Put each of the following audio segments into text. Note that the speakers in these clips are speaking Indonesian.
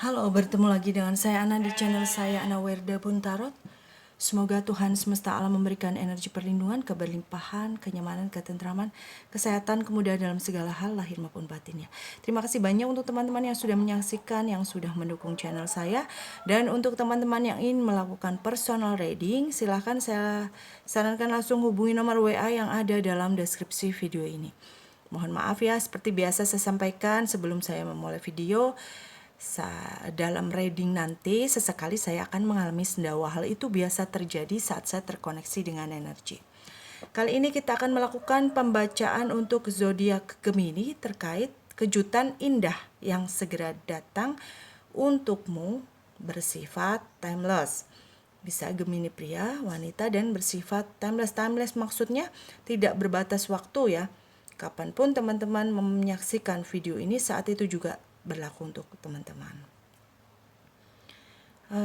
Halo, bertemu lagi dengan saya Ana di channel saya Ana Werda Buntarot. Semoga Tuhan semesta alam memberikan energi perlindungan, keberlimpahan, kenyamanan, ketentraman, kesehatan, kemudahan dalam segala hal lahir maupun batinnya. Terima kasih banyak untuk teman-teman yang sudah menyaksikan, yang sudah mendukung channel saya. Dan untuk teman-teman yang ingin melakukan personal reading, silahkan saya sarankan langsung hubungi nomor WA yang ada dalam deskripsi video ini. Mohon maaf ya, seperti biasa saya sampaikan sebelum saya memulai video, dalam reading nanti sesekali saya akan mengalami sendawa. Hal itu biasa terjadi saat saya terkoneksi dengan energi. Kali ini kita akan melakukan pembacaan untuk zodiak Gemini terkait kejutan indah yang segera datang untukmu bersifat timeless. Bisa Gemini pria, wanita, dan bersifat timeless. Timeless maksudnya tidak berbatas waktu ya. Kapanpun teman-teman menyaksikan video ini, saat itu juga berlaku untuk teman-teman.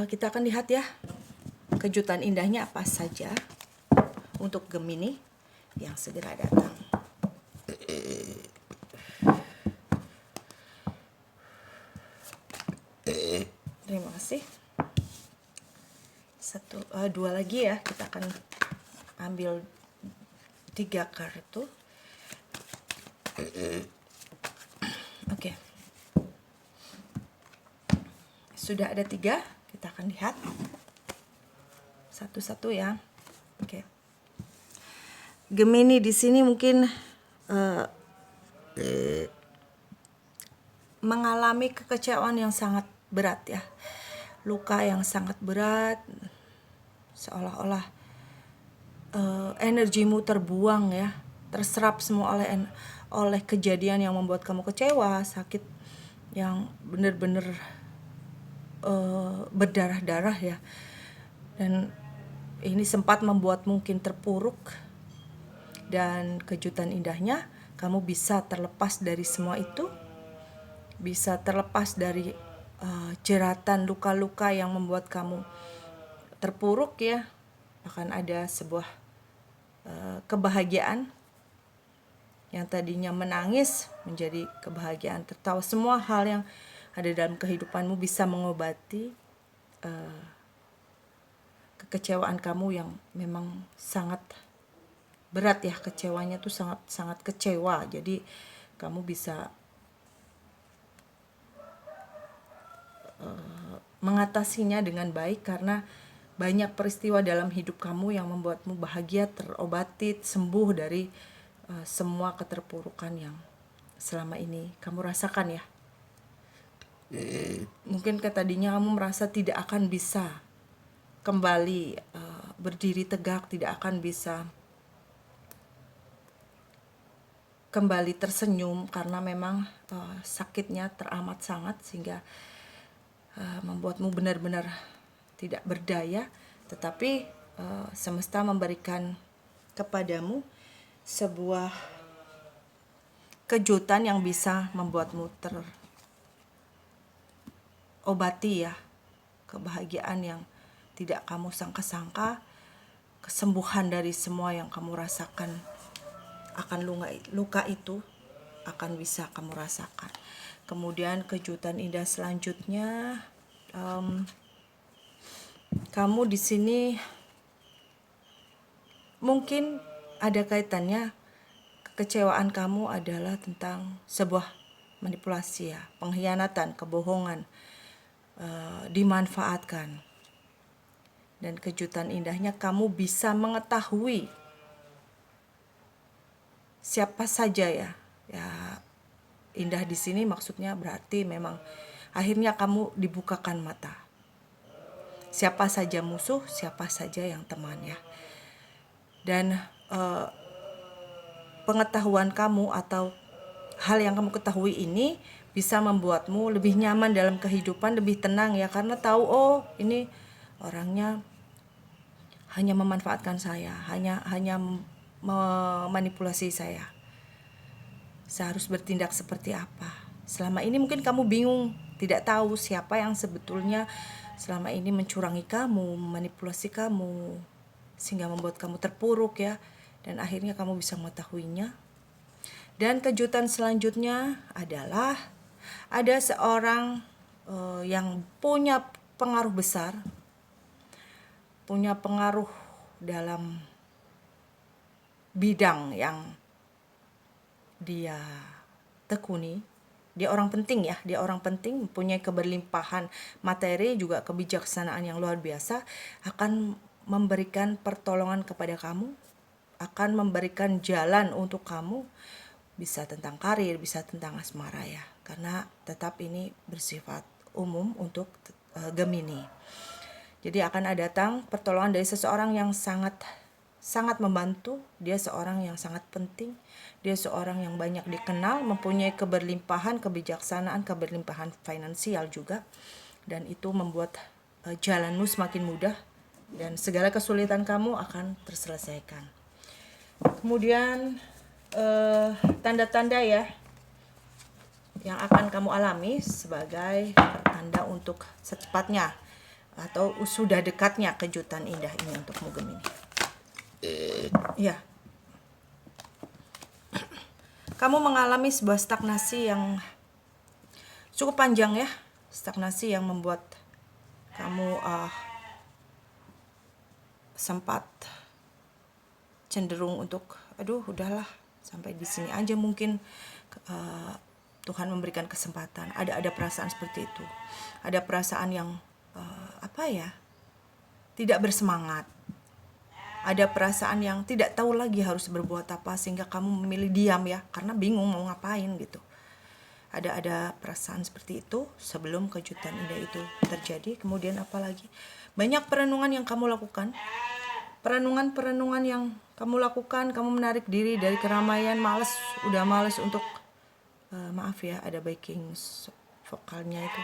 Kita akan lihat ya kejutan indahnya apa saja untuk Gemini yang segera datang. Terima kasih. Dua lagi ya, kita akan ambil 3 kartu. Oke. Sudah ada 3, kita akan lihat satu-satu ya. Oke. Gemini di sini mungkin mengalami kekecewaan yang sangat berat ya. Luka yang sangat berat, seolah-olah energimu terbuang ya, terserap semua oleh kejadian yang membuat kamu kecewa, sakit yang benar-benar berdarah-darah ya. Dan ini sempat membuat mungkin terpuruk, dan kejutan indahnya kamu bisa terlepas dari semua itu, bisa terlepas dari jeratan luka-luka yang membuat kamu terpuruk ya. Akan ada sebuah kebahagiaan yang tadinya menangis menjadi kebahagiaan, tertawa. Semua hal yang ada dalam kehidupanmu bisa mengobati kekecewaan kamu yang memang sangat berat ya. Kecewanya tuh sangat kecewa. Jadi kamu bisa mengatasinya dengan baik karena banyak peristiwa dalam hidup kamu yang membuatmu bahagia, terobati, sembuh dari semua keterpurukan yang selama ini kamu rasakan ya. Mungkin tadinya kamu merasa tidak akan bisa kembali berdiri tegak, tidak akan bisa kembali tersenyum karena memang sakitnya teramat sangat sehingga membuatmu benar-benar tidak berdaya. Tetapi semesta memberikan kepadamu sebuah kejutan yang bisa membuatmu terobati ya. Kebahagiaan yang tidak kamu sangka-sangka, kesembuhan dari semua yang kamu rasakan akan luka itu akan bisa kamu rasakan. Kemudian kejutan indah selanjutnya, kamu di sini mungkin ada kaitannya. Kekecewaan kamu adalah tentang sebuah manipulasi ya, pengkhianatan, kebohongan, dimanfaatkan. Dan kejutan indahnya kamu bisa mengetahui siapa saja ya. Ya, indah di sini maksudnya berarti memang akhirnya kamu dibukakan mata. Siapa saja musuh, siapa saja yang teman ya. Dan pengetahuan kamu atau hal yang kamu ketahui ini bisa membuatmu lebih nyaman dalam kehidupan, lebih tenang ya, karena tahu oh ini orangnya hanya memanfaatkan saya, hanya memanipulasi saya. Saya harus bertindak seperti apa? Selama ini mungkin kamu bingung, tidak tahu siapa yang sebetulnya selama ini mencurangi kamu, memanipulasi kamu, sehingga membuat kamu terpuruk ya. Dan akhirnya kamu bisa mengetahuinya. Dan kejutan selanjutnya adalah ada seorang yang punya pengaruh besar, punya pengaruh dalam bidang yang dia tekuni. Dia orang penting ya, dia orang penting, mempunyai keberlimpahan materi juga kebijaksanaan yang luar biasa, akan memberikan pertolongan kepada kamu, akan memberikan jalan untuk kamu, bisa tentang karir, bisa tentang asmara ya, karena tetap ini bersifat umum untuk Gemini. Jadi akan ada datang pertolongan dari seseorang yang sangat membantu. Dia seorang yang sangat penting. Dia seorang yang banyak dikenal, mempunyai keberlimpahan, kebijaksanaan, keberlimpahan finansial juga. Dan itu membuat jalanmu semakin mudah dan segala kesulitan kamu akan terselesaikan. Kemudian tanda-tanda ya yang akan kamu alami sebagai tanda untuk secepatnya atau sudah dekatnya kejutan indah ini untukmu Gemini. Ya, kamu mengalami sebuah stagnasi yang cukup panjang ya, stagnasi yang membuat kamu sempat cenderung untuk aduh udahlah sampai di sini aja mungkin. Tuhan memberikan kesempatan. Ada perasaan seperti itu. Ada perasaan yang tidak bersemangat. Ada perasaan yang tidak tahu lagi harus berbuat apa sehingga kamu memilih diam ya, karena bingung mau ngapain gitu. Ada perasaan seperti itu sebelum kejutan indah itu terjadi. Kemudian apalagi? Banyak perenungan yang kamu lakukan. Perenungan yang kamu lakukan, kamu menarik diri dari keramaian, udah males untuk maaf ya, ada backing vokalnya itu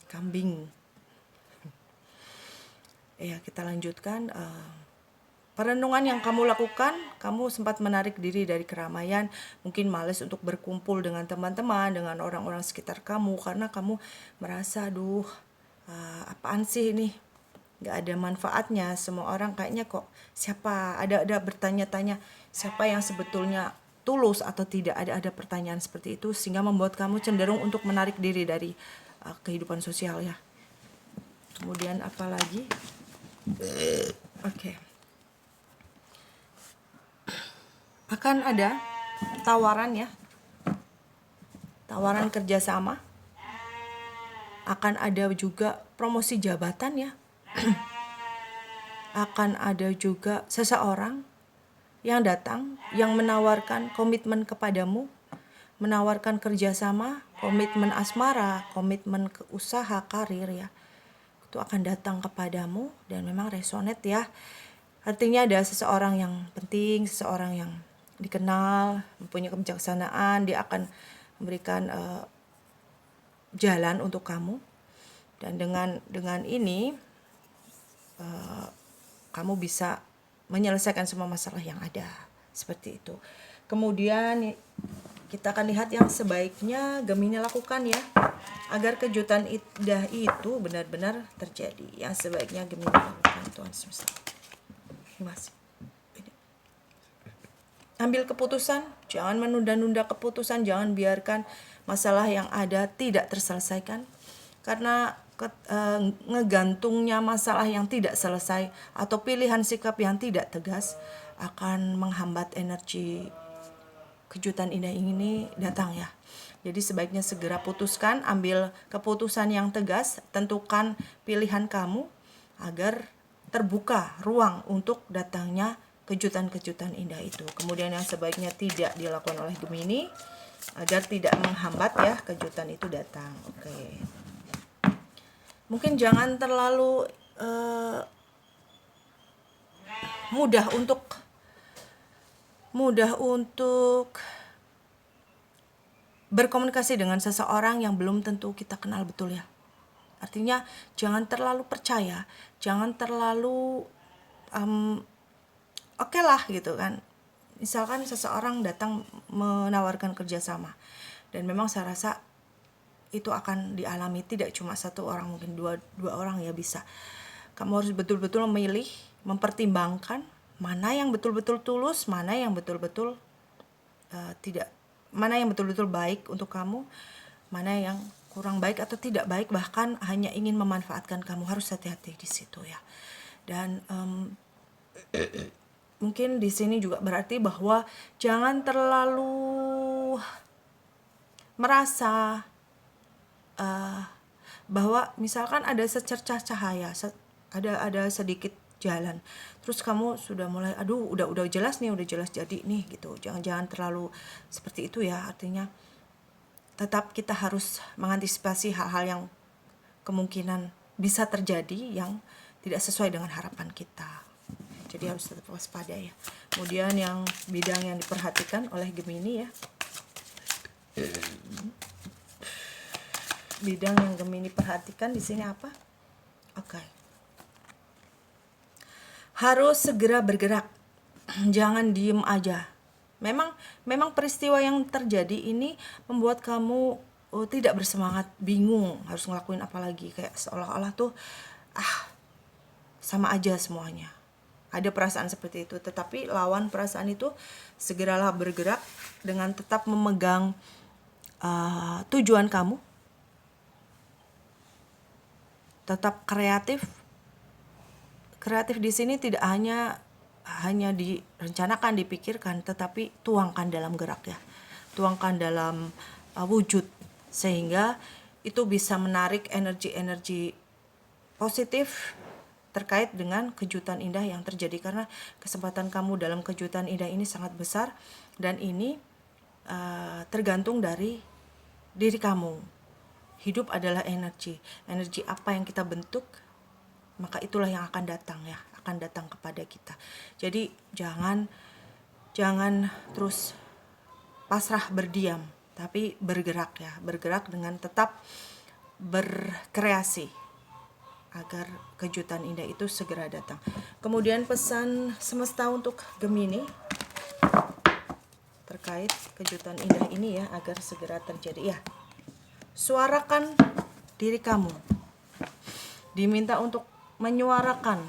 kambing. Ya, kita lanjutkan. Perenungan yang kamu lakukan, kamu sempat menarik diri dari keramaian, mungkin males untuk berkumpul dengan teman-teman, dengan orang-orang sekitar kamu, karena kamu merasa, aduh, apaan sih ini? Gak ada manfaatnya, semua orang kayaknya kok, siapa, ada bertanya-tanya, siapa yang sebetulnya tulus atau tidak, ada pertanyaan seperti itu, sehingga membuat kamu cenderung untuk menarik diri dari kehidupan sosial ya. Kemudian apa lagi? Oke. Akan ada tawaran ya, tawaran kerjasama, akan ada juga promosi jabatan ya, akan ada juga seseorang yang datang, yang menawarkan komitmen kepadamu, menawarkan kerjasama, komitmen asmara, komitmen ke usaha, karir ya. Itu akan datang kepadamu dan memang resonate ya. Artinya ada seseorang yang penting, seseorang yang dikenal, mempunyai kebijaksanaan, dia akan memberikan jalan untuk kamu. Dan dengan ini kamu bisa menyelesaikan semua masalah yang ada, seperti itu. Kemudian kita akan lihat yang sebaiknya Gemini lakukan ya, agar kejutan indah itu benar-benar terjadi. Yang sebaiknya Gemini lakukan, Tuhan semesta. Ambil keputusan, jangan menunda-nunda keputusan, jangan biarkan masalah yang ada tidak terselesaikan. Karena ngegantungnya masalah yang tidak selesai atau pilihan sikap yang tidak tegas akan menghambat energi kejutan indah ini datang ya. Jadi sebaiknya segera putuskan, ambil keputusan yang tegas, tentukan pilihan kamu agar terbuka ruang untuk datangnya kejutan-kejutan indah itu. Kemudian yang sebaiknya tidak dilakukan oleh Gemini agar tidak menghambat ya kejutan itu datang. Oke. Mungkin jangan terlalu mudah untuk berkomunikasi dengan seseorang yang belum tentu kita kenal betul ya. Artinya jangan terlalu percaya, jangan terlalu oke lah gitu kan. Misalkan seseorang datang menawarkan kerjasama dan memang saya rasa itu akan dialami tidak cuma satu orang, mungkin dua orang ya bisa. Kamu harus betul-betul memilih, mempertimbangkan mana yang betul-betul tulus, mana yang betul-betul tidak, mana yang betul-betul baik untuk kamu, mana yang kurang baik atau tidak baik, bahkan hanya ingin memanfaatkan kamu. Harus hati-hati di situ ya. Dan mungkin di sini juga berarti bahwa jangan terlalu merasa bahwa misalkan ada secercah cahaya, ada sedikit jalan, terus kamu sudah mulai aduh udah jelas nih, udah jelas jadi nih gitu. Jangan terlalu seperti itu ya. Artinya tetap kita harus mengantisipasi hal-hal yang kemungkinan bisa terjadi yang tidak sesuai dengan harapan kita. Jadi harus tetap waspada ya. Kemudian yang bidang yang diperhatikan oleh Gemini ya. Bidang yang Gemini perhatikan di sini apa? Oke. Harus segera bergerak. Jangan diem aja. Memang peristiwa yang terjadi ini membuat kamu tidak bersemangat, bingung harus ngelakuin apa lagi, kayak seolah-olah tuh sama aja semuanya. Ada perasaan seperti itu, tetapi lawan perasaan itu segeralah bergerak dengan tetap memegang tujuan kamu. Tetap kreatif. Kreatif di sini tidak hanya direncanakan, dipikirkan, tetapi tuangkan dalam gerak ya. Tuangkan dalam wujud, sehingga itu bisa menarik energi-energi positif terkait dengan kejutan indah yang terjadi, karena kesempatan kamu dalam kejutan indah ini sangat besar, dan ini tergantung dari diri kamu. Hidup adalah energi apa yang kita bentuk, maka itulah yang akan datang ya, akan datang kepada kita. Jadi jangan terus pasrah berdiam, tapi bergerak ya, bergerak dengan tetap berkreasi agar kejutan indah itu segera datang. Kemudian pesan semesta untuk Gemini terkait kejutan indah ini ya, agar segera terjadi ya. Suarakan diri kamu. Diminta untuk menyuarakan